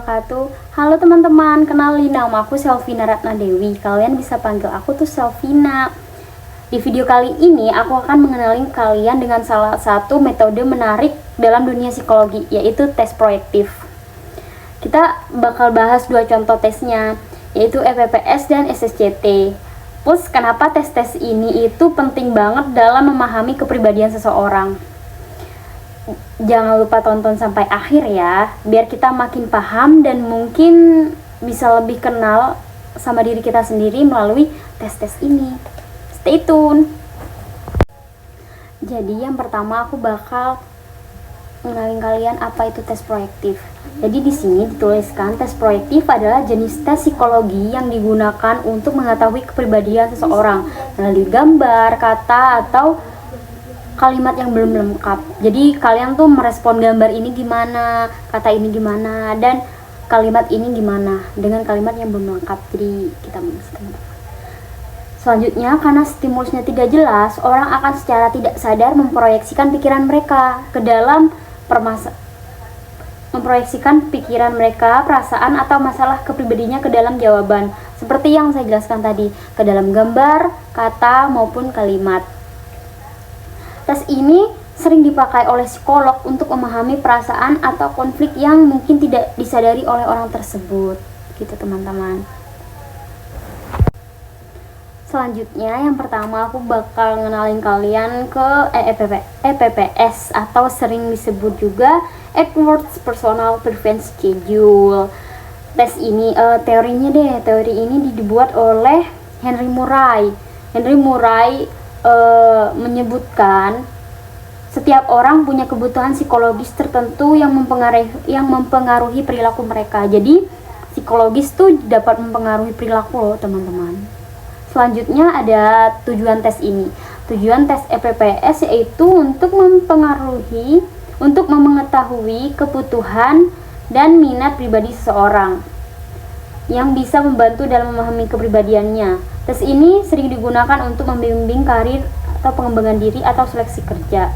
wabarakatuh. Halo teman-teman, kenalin nama aku Selvina Ratna Dewi. Kalian bisa panggil aku tuh Selvina. Di video kali ini aku akan mengenalin kalian dengan salah satu metode menarik dalam dunia psikologi, yaitu tes proyektif. Kita bakal bahas dua contoh tesnya, yaitu EPPS dan SSCT. Plus kenapa tes-tes ini itu penting banget dalam memahami kepribadian seseorang. Jangan lupa tonton sampai akhir ya, biar kita makin paham dan mungkin bisa lebih kenal sama diri kita sendiri melalui tes-tes ini. Stay tune. Jadi yang pertama aku bakal mengenalin kalian apa itu tes proyektif. Jadi di sini dituliskan tes proyektif adalah jenis tes psikologi yang digunakan untuk mengetahui kepribadian seseorang melalui gambar, kata, atau kalimat yang belum lengkap. Jadi kalian tuh merespon gambar ini gimana, kata ini gimana, dan kalimat ini gimana dengan kalimat yang belum lengkap. Jadi kita menjelaskan. Selanjutnya, karena stimulusnya tidak jelas, orang akan secara tidak sadar memproyeksikan pikiran mereka ke dalam memproyeksikan pikiran mereka, perasaan atau masalah kepribadiannya ke dalam jawaban. Seperti yang saya jelaskan tadi, ke dalam gambar, kata maupun kalimat. Tes ini sering dipakai oleh psikolog untuk memahami perasaan atau konflik yang mungkin tidak disadari oleh orang tersebut. Gitu teman-teman. Selanjutnya yang pertama aku bakal ngenalin kalian ke EPPS atau sering disebut juga Epworth Personal Preference Schedule. Tes ini teori ini dibuat oleh Henry Murray. Menyebutkan setiap orang punya kebutuhan psikologis tertentu yang mempengaruhi perilaku mereka. Jadi psikologis tuh dapat mempengaruhi perilaku loh teman-teman. Selanjutnya ada tujuan tes ini. Tujuan tes EPPS yaitu untuk mengetahui kebutuhan dan minat pribadi seseorang yang bisa membantu dalam memahami kepribadiannya. Tes ini sering digunakan untuk membimbing karir atau pengembangan diri atau seleksi kerja.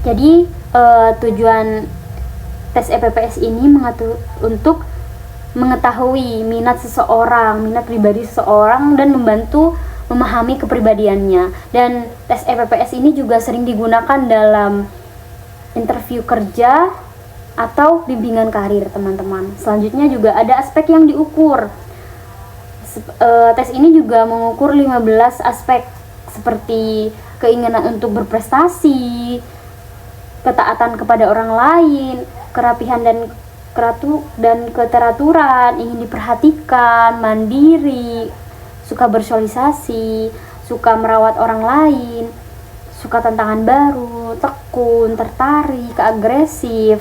Jadi tujuan tes EPPS ini untuk mengetahui minat pribadi seseorang dan membantu memahami kepribadiannya. Dan tes EPPS ini juga sering digunakan dalam interview kerja atau bimbingan karir teman-teman. Selanjutnya juga ada aspek yang diukur. Tes ini juga mengukur 15 aspek seperti keinginan untuk berprestasi, ketaatan kepada orang lain, kerapihan dan keteraturan, ingin diperhatikan, mandiri, suka bersosialisasi, suka merawat orang lain, suka tantangan baru, tekun, tertarik, agresif,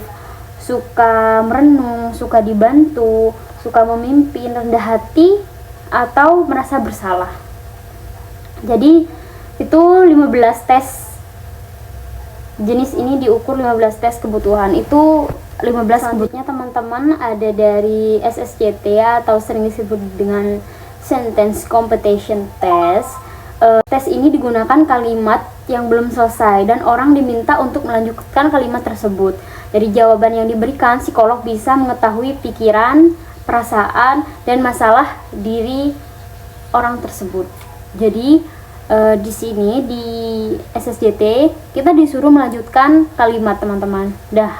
suka merenung, suka dibantu, suka memimpin, rendah hati, atau merasa bersalah. Jadi itu 15 tes jenis ini diukur 15 tes kebutuhan. Itu 15 selanjutnya teman-teman ada dari SSCT atau sering disebut dengan Sentence Completion Test. Tes ini digunakan kalimat yang belum selesai dan orang diminta untuk melanjutkan kalimat tersebut. Dari jawaban yang diberikan, psikolog bisa mengetahui pikiran, perasaan, dan masalah diri orang tersebut. Jadi di sini di SSJT kita disuruh melanjutkan kalimat teman-teman.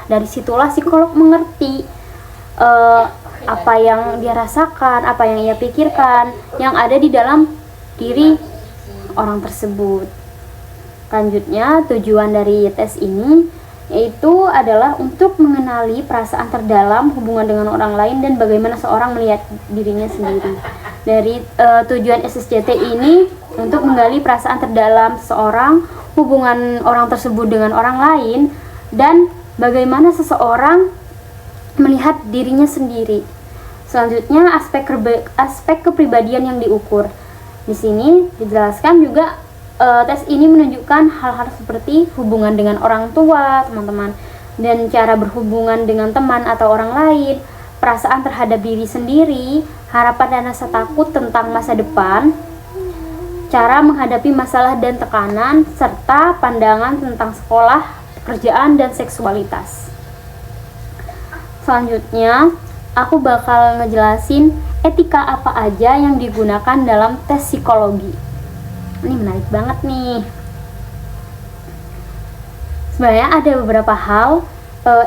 Dari situlah psikolog mengerti apa yang dia rasakan, apa yang ia pikirkan, yang ada di dalam diri orang tersebut. Selanjutnya tujuan dari tes ini yaitu adalah untuk mengenali perasaan terdalam, hubungan dengan orang lain, dan bagaimana seorang melihat dirinya sendiri. Dari tujuan SSCT ini untuk menggali perasaan terdalam seseorang, hubungan orang tersebut dengan orang lain, dan bagaimana seseorang melihat dirinya sendiri. Selanjutnya aspek kepribadian yang diukur. Di sini dijelaskan juga tes ini menunjukkan hal-hal seperti hubungan dengan orang tua, teman-teman, dan cara berhubungan dengan teman atau orang lain, perasaan terhadap diri sendiri, harapan dan rasa takut tentang masa depan, cara menghadapi masalah dan tekanan, serta pandangan tentang sekolah, pekerjaan, dan seksualitas. Selanjutnya, aku bakal ngejelasin etika apa aja yang digunakan dalam tes psikologi. Ini menarik banget nih. Sebenarnya ada beberapa hal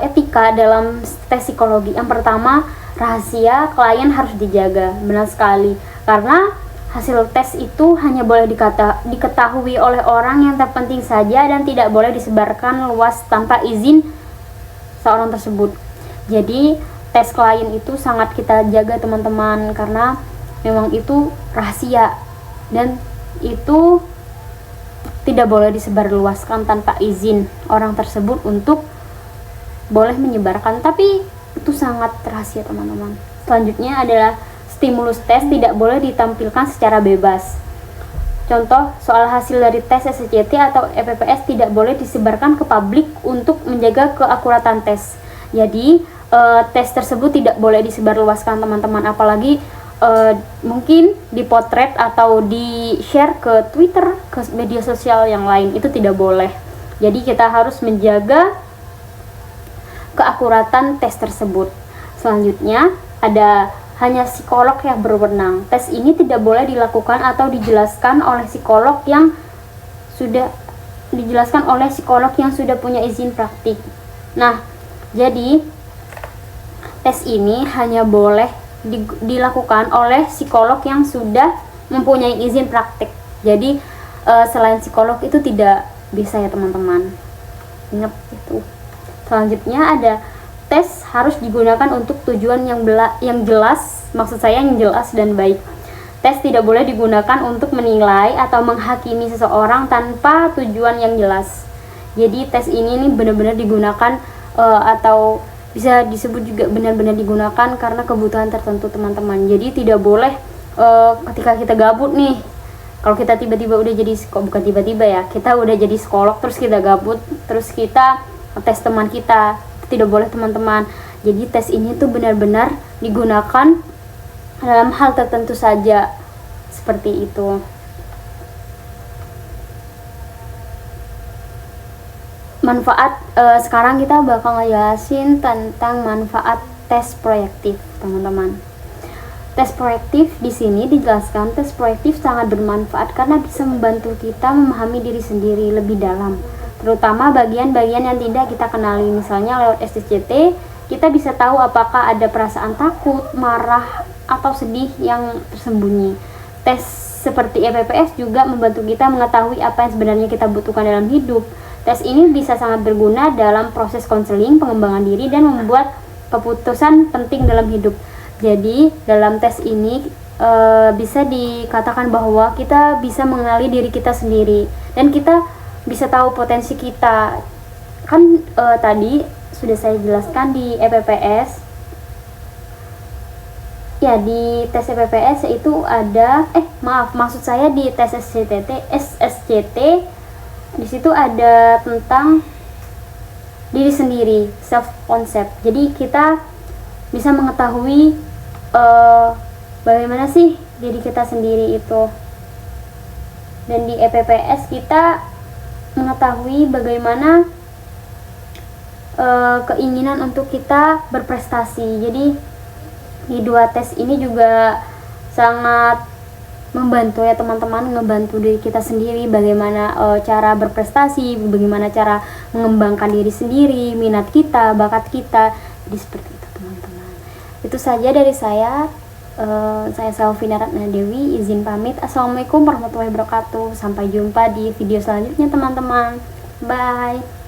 etika dalam tes psikologi. Yang pertama, rahasia klien harus dijaga. Benar sekali, karena hasil tes itu hanya boleh diketahui oleh orang yang terpenting saja dan tidak boleh disebarkan luas tanpa izin seorang tersebut. Jadi tes klien itu sangat kita jaga teman-teman, karena memang itu rahasia dan itu tidak boleh disebarluaskan tanpa izin orang tersebut untuk boleh menyebarkan, tapi itu sangat rahasia teman-teman. Selanjutnya adalah stimulus tes tidak boleh ditampilkan secara bebas. Contoh, soal hasil dari tes SCT atau EPPS tidak boleh disebarkan ke publik untuk menjaga keakuratan tes. Jadi tes tersebut tidak boleh disebarluaskan teman-teman, apalagi mungkin dipotret atau di share ke Twitter, ke media sosial yang lain, itu tidak boleh. Jadi kita harus menjaga keakuratan tes tersebut. Selanjutnya ada hanya psikolog yang berwenang. Tes ini tidak boleh dilakukan atau dijelaskan oleh psikolog yang sudah punya izin praktik. Nah, jadi tes ini hanya boleh dilakukan oleh psikolog yang sudah mempunyai izin praktik. Jadi selain psikolog itu tidak bisa ya teman-teman. Ingat itu. Selanjutnya ada tes harus digunakan untuk tujuan yang jelas, maksud saya yang jelas dan baik. Tes tidak boleh digunakan untuk menilai atau menghakimi seseorang tanpa tujuan yang jelas. Jadi tes ini benar-benar digunakan atau bisa disebut juga benar-benar digunakan karena kebutuhan tertentu teman-teman. Jadi tidak boleh ketika kita gabut nih, kalau kita tiba-tiba udah jadi bukan tiba-tiba ya, kita udah jadi psikolog terus kita gabut, terus kita tes teman kita, tidak boleh teman-teman. Jadi tes ini tuh benar-benar digunakan dalam hal tertentu saja, seperti itu. Manfaat, sekarang kita bakal ngejelasin tentang manfaat tes proyektif, teman-teman. Tes proyektif di sini dijelaskan, tes proyektif sangat bermanfaat karena bisa membantu kita memahami diri sendiri lebih dalam, terutama bagian-bagian yang tidak kita kenali. Misalnya lewat SCT, kita bisa tahu apakah ada perasaan takut, marah, atau sedih yang tersembunyi. Tes seperti EPPS juga membantu kita mengetahui apa yang sebenarnya kita butuhkan dalam hidup. Tes ini bisa sangat berguna dalam proses konseling, pengembangan diri, dan membuat keputusan penting dalam hidup. Jadi dalam tes ini bisa dikatakan bahwa kita bisa mengenali diri kita sendiri dan kita bisa tahu potensi kita. Kan tadi sudah saya jelaskan di EPPS. Ya, di tes EPPS itu ada maksud saya di tes SCT di situ ada tentang diri sendiri, self concept. Jadi kita bisa mengetahui bagaimana sih diri kita sendiri itu. Dan di EPPS kita mengetahui bagaimana keinginan untuk kita berprestasi. Jadi di dua tes ini juga sangat membantu ya teman-teman, ngebantu diri kita sendiri bagaimana cara berprestasi, bagaimana cara mengembangkan diri sendiri, minat kita, bakat kita. Jadi seperti itu teman-teman. Itu saja dari saya. Saya Selvina Ratna Dewi, izin pamit. Assalamualaikum warahmatullahi wabarakatuh. Sampai jumpa di video selanjutnya teman-teman. Bye.